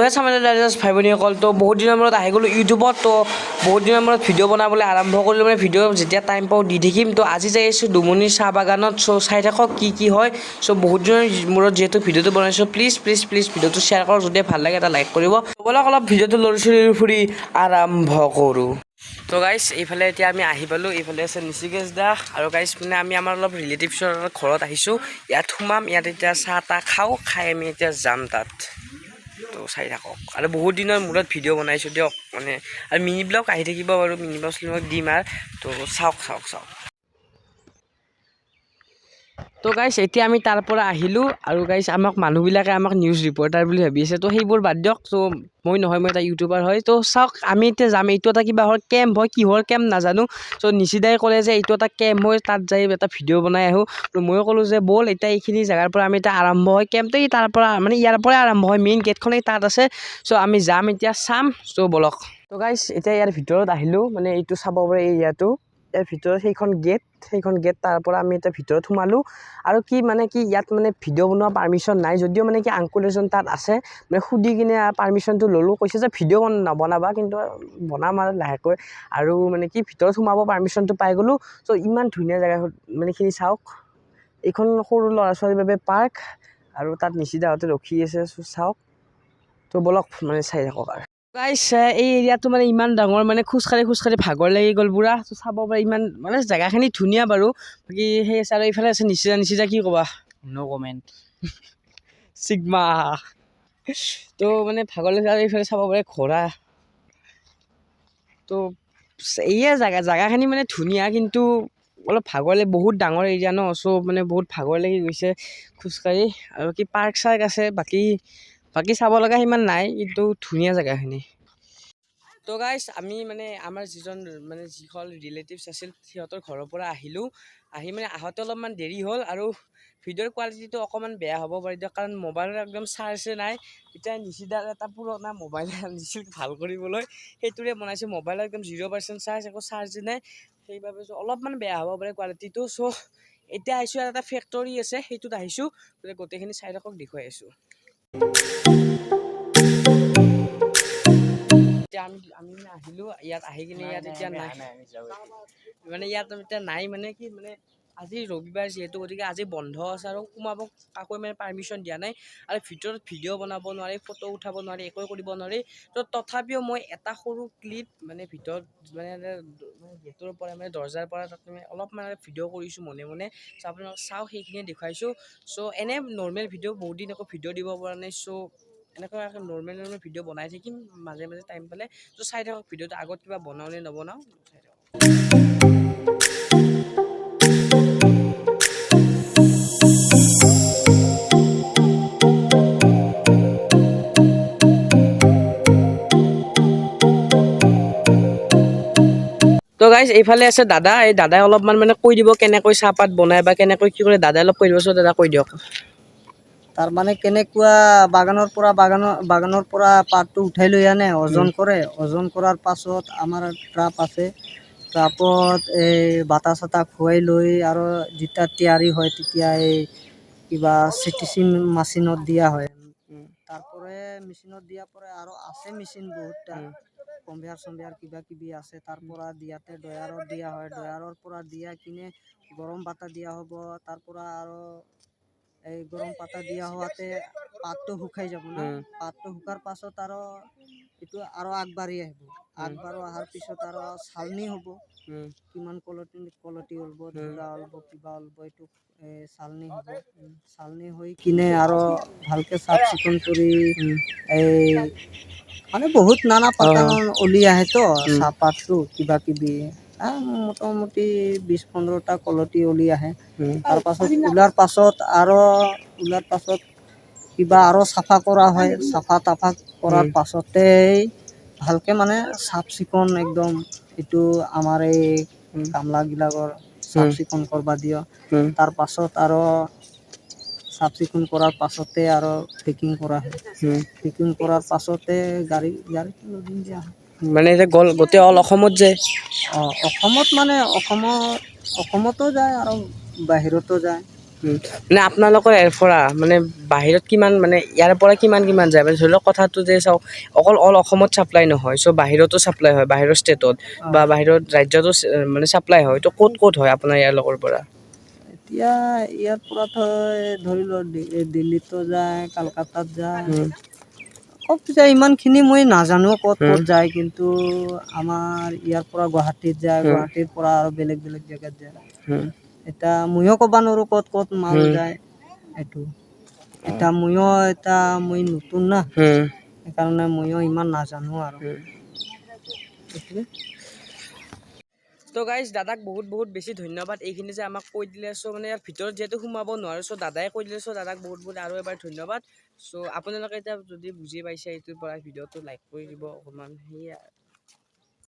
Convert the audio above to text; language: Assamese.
হে চামেল জাষ্ট ভাই ভনীসকল তো বহুত দিনৰ মূৰত আহি গ'লোঁ ইউটিউবত তো বহুত দিনৰ মূৰত ভিডিঅ' বনাবলৈ আৰম্ভ কৰিলোঁ মানে ভিডিঅ' যেতিয়া টাইম পাওঁ দি থাকিম তো আজি যাই আছোঁ দুমুনিৰ চাহ বাগানত চ' চাই থাকক কি হয় চ' বহুত দিনৰ মূৰত যিহেতু ভিডিঅ'টো বনাইছোঁ প্লিজ ভিডিঅ'টো শ্বেয়াৰ কৰক যদি ভাল লাগে এটা লাইক কৰিব ব'লক অলপ ভিডিঅ'টো লৰি ফুৰি আৰম্ভ কৰোঁ তো গাইছ এইফালে এতিয়া আমি আহি পালোঁ এইফালে আছে নিচিকেশ দা আৰু গাইছ মানে আমি আমাৰ অলপ ৰিলেটিভছৰ ঘৰত আহিছোঁ ইয়াত সোমাম ইয়াত এতিয়া চাহ তাহ খাই আমি এতিয়া যাম তাত তো চাই থাকক আৰু বহুত দিনৰ মূৰত ভিডিঅ' বনাইছোঁ দিয়ক মানে আৰু মিনি ব্লগ আহি থাকিব বাৰু মিনি ব্লগ দিম আৰু তো চাওক তো গাইছ এতিয়া আমি তাৰ পৰা আহিলোঁ আৰু গাইছ আমাক মানুহবিলাকে আমাক নিউজ ৰিপৰ্টাৰ বুলি ভাবি আছে তো সেইবোৰ বাদ দিয়ক তো মই নহয় মই এটা ইউটিউবাৰ হয় তো চাওক আমি এতিয়া যাম এইটো এটা কিবা হয় কেম্প হয় কিহৰ কেম্প নাজানো চ' নিচিদাই ক'লে যে এইটো এটা কেম্প হয় তাত যাই এটা ভিডিঅ' বনাই আহোঁ তো ময়ো ক'লোঁ যে ব'ল এতিয়া এইখিনি জেগাৰ পৰা আমি এতিয়া আৰম্ভ হয় কেম্পটো তাৰ পৰা মানে ইয়াৰ পৰাই আৰম্ভ হয় মেইন গেটখনেই তাত আছে চ' আমি যাম এতিয়া চাম চ' ব'লক তো গাইছ এতিয়া ইয়াৰ ভিতৰত আহিলোঁ মানে এইটো চাব পাৰে এৰিয়াটো ইয়াৰ ভিতৰত সেইখন গেট তাৰ পৰা আমি এতিয়া ভিতৰত সোমালোঁ আৰু কি ইয়াত মানে ভিডিঅ' বনোৱা পাৰ্মিশ্যন নাই যদিও মানে কি আংকুল এজন তাত আছে মানে সুধি কিনে পাৰ্মিশ্যনটো ল'লোঁ কৈছে যে ভিডিঅ' নবনাবা কিন্তু বনাম আৰু লাহেকৈ আৰু মানে কি ভিতৰত সোমাব পাৰ্মিশ্যনটো পাই গ'লোঁ চ' ইমান ধুনীয়া জেগা মানে খিনি চাওক এইখন সৰু ল'ৰা ছোৱালীৰ বাবে পাৰ্ক আৰু তাত নিচিদাহঁতে ৰখি আছে চাওক তো ব'লক মানে চাই থাকক আৰু গাইছ এই এৰিয়াটো মানে ইমান ডাঙৰ মানে খোজকাঢ়ি ভাগৰ লাগি গ'ল বুঢ়া চাব পাৰে ইমান মানে জেগাখিনি ধুনীয়া বাৰু বাকী সেই আছে আৰু এইফালে আছে নিচিদা কি ক'বা নো কমেণ্ট চিগমা তো মানে ভাগৰ লাগি আৰু এইফালে চাব পাৰে ঘোঁৰা তো এইয়ে জেগাখিনি মানে ধুনীয়া কিন্তু অলপ ভাগৰ লাগে বহুত ডাঙৰ এৰিয়া ন চ' মানে বহুত ভাগৰ লাগি গৈছে খোজকাঢ়ি আৰু কি পাৰ্ক চাৰ্ক আছে বাকী চাব লগা সিমান নাই কিন্তু ধুনীয়া জেগাখিনি তো গাইছ আমি মানে আমাৰ যিখন ৰিলেটিভছ আছিল সিহঁতৰ ঘৰৰ পৰা আহিলোঁ আহি মানে আহোঁতে অলপমান দেৰি হ'ল আৰু ভিডিঅ'ৰ কোৱালিটিটো অকণমান বেয়া হ'ব পাৰে দিয়ক কাৰণ মোবাইলৰ একদম চাৰ্জে নাই এতিয়া নিচিদাৰ এটা পুৰণা মোবাইল আনিছিল ভাল কৰিবলৈ সেইটোৰে বনাইছোঁ মোবাইলৰ একদম 0% চাৰ্জ একো চাৰ্জে নাই সেইবাবে অলপমান বেয়া হ'ব পাৰে কোৱালিটিটো চ' এতিয়া আহিছোঁ এটা ফেক্টৰী আছে সেইটোত আহিছোঁ গোটেইখিনি চাই থাকক দেখুৱাই আছোঁ এতিয়া আমি আহিলোঁ ইয়াত আহি কিনে ইয়াত এতিয়া নাই মানে ইয়াত এতিয়া নাই মানে কি মানে আজি ৰবিবাৰ যিহেতু গতিকে আজি বন্ধ আছে আৰু সোমাব কাকো মানে পাৰ্মিশ্যন দিয়া নাই আৰু ভিতৰত ভিডিঅ' বনাব নোৱাৰি ফটো উঠাব নোৱাৰি একোৱে কৰিব নোৱাৰি তো তথাপিও মই এটা সৰু ক্লিপ মানে ভিতৰত মানে গেটৰ পৰা মানে দৰ্জাৰ পৰা তাত মানে অলপমান ভিডিঅ' কৰিছোঁ মনে চ' আপোনালোক চাওঁ সেইখিনিয়ে দেখুৱাইছোঁ চ' এনে নৰ্মেল ভিডিঅ' বহুত দিন একো ভিডিঅ' দিব পৰা নাই চ' এনেকুৱা নৰ্মেল ভিডিঅ' বনাই থাকিম মাজে টাইম পালে ত' চাই থাকক ভিডিঅ'টো আগত কিবা বনাওঁ নে নবনাওঁ চাই থাকক তো গাইজ এইফালে আছে দাদা এই দাদাই অলপমান মানে কৈ দিব কেনেকৈ চাহপাত বনাই বা কেনেকৈ কি কৰে দাদাই অলপ কৈ দিবচোন দাদা কৈ দিয়ক তাৰমানে কেনেকুৱা বাগানৰ পৰা পাতটো উঠাই লৈ আনে ওজন কৰে ওজন কৰাৰ পাছত আমাৰ ট্ৰাপ আছে ট্ৰাপত এই বাটা চাটা খুৱাই লৈ আৰু যেতিয়া তৈয়াৰী হয় তেতিয়া এই কিবা চিটিচিন মেচিনত দিয়া হয় তাৰপৰে মেশিনত দিয়া পৰে আৰু আছে মেশিন বহুতটা কম্বেয়াৰ কিবা কিবি আছে তাৰপৰা দিয়াতে ডয়াৰত দিয়া হয় ডয়াৰৰ পৰা দিয়া কিনে গৰম পাতা দিয়া হ'ব তাৰপৰা আৰু এই গৰম পাতা দিয়া হওয়াতে পাতটো শুকাই যাব না পাতটো শুকাৰ পাছত আৰু এইটো আৰু আগবাঢ়ি আহিব অহাৰ পিছত আৰু চালনি হ'ব কিমান কলটি ওলব ধুলা ওলব কিবা ওলব এইটো চালনি হ'ব চালনি হৈ কিনে আৰু ভালকে চাফ চিকুণ কৰি এই মানে বহুত নানা পাতা ওলি আহে তো চাহপাতটো কিবা কিবি মোটামুটি 20-15টা কলটি ওলি আহে তাৰ পাছত ওলাৰ পাছত কিবা আৰু চাফা কৰা হয় চাফা তাফা কৰাৰ পাছতেই ভালকে মানে চাফ চিকুণ একদম এইটো আমাৰ এই কামলাগিলাকৰ চাফ চিকুণ কৰবা দিয় তাৰ পাছত আৰু চাফ চিকুণ কৰাৰ পাছতে আৰু পেকিং কৰা হয় পেকিং কৰাৰ পাছতে গাড়ী দিয়া হয় মানে এতিয়া গ'ল গোটেই অল অসমত যায় অসমত মানে অসমতো যায় আৰু বাহিৰতো যায় মানে আপোনালোকৰ ইয়াৰ পৰা মানে বাহিৰত কিমান মানে ইয়াৰ পৰা কিমান যায় মানে ধৰি লওক কথাটো যে চাওক অকল অসমত চাপ্লাই নহয় চ' বাহিৰতো চাপ্লাই হয় বাহিৰৰ ষ্টেটত বা বাহিৰত ৰাজ্যতো মানে চাপ্লাই হয় তো ক'ত হয় আপোনাৰ ইয়াৰ লগৰ পৰা এতিয়া ইয়াৰ পৰাতো ধৰি লওক দিল্লীতো যায় কলকাতাত যায় ক'ত যায় ইমানখিনি মই নাজানো ক'ত যায় কিন্তু আমাৰ ইয়াৰ পৰা গুৱাহাটীত যায় গুৱাহাটীৰ পৰা আৰু বেলেগ জেগাত যায় এতিয়া ময়ো ক'ব নোৱাৰোঁ ক'ত মাল যায় এইটো এতিয়া মই নতুন না সেইকাৰণে ময়ো ইমান নাজানো আৰু এইটোৱে তো গাইজ দাদাক বহুত বেছি ধন্যবাদ এইখিনি যে আমাক কৈ দিলে চ' মানে ইয়াৰ ভিতৰত যিহেতু সোমাব নোৱাৰোঁ চ' দাদাই কৈ দিলে চ' দাদাক বহুত আৰু এবাৰ ধন্যবাদ চ' আপোনালোকে এতিয়া যদি বুজি পাইছে এইটোৰ পৰা ভিডিঅ'টো লাইক কৰি দিব অকণমান সেয়াই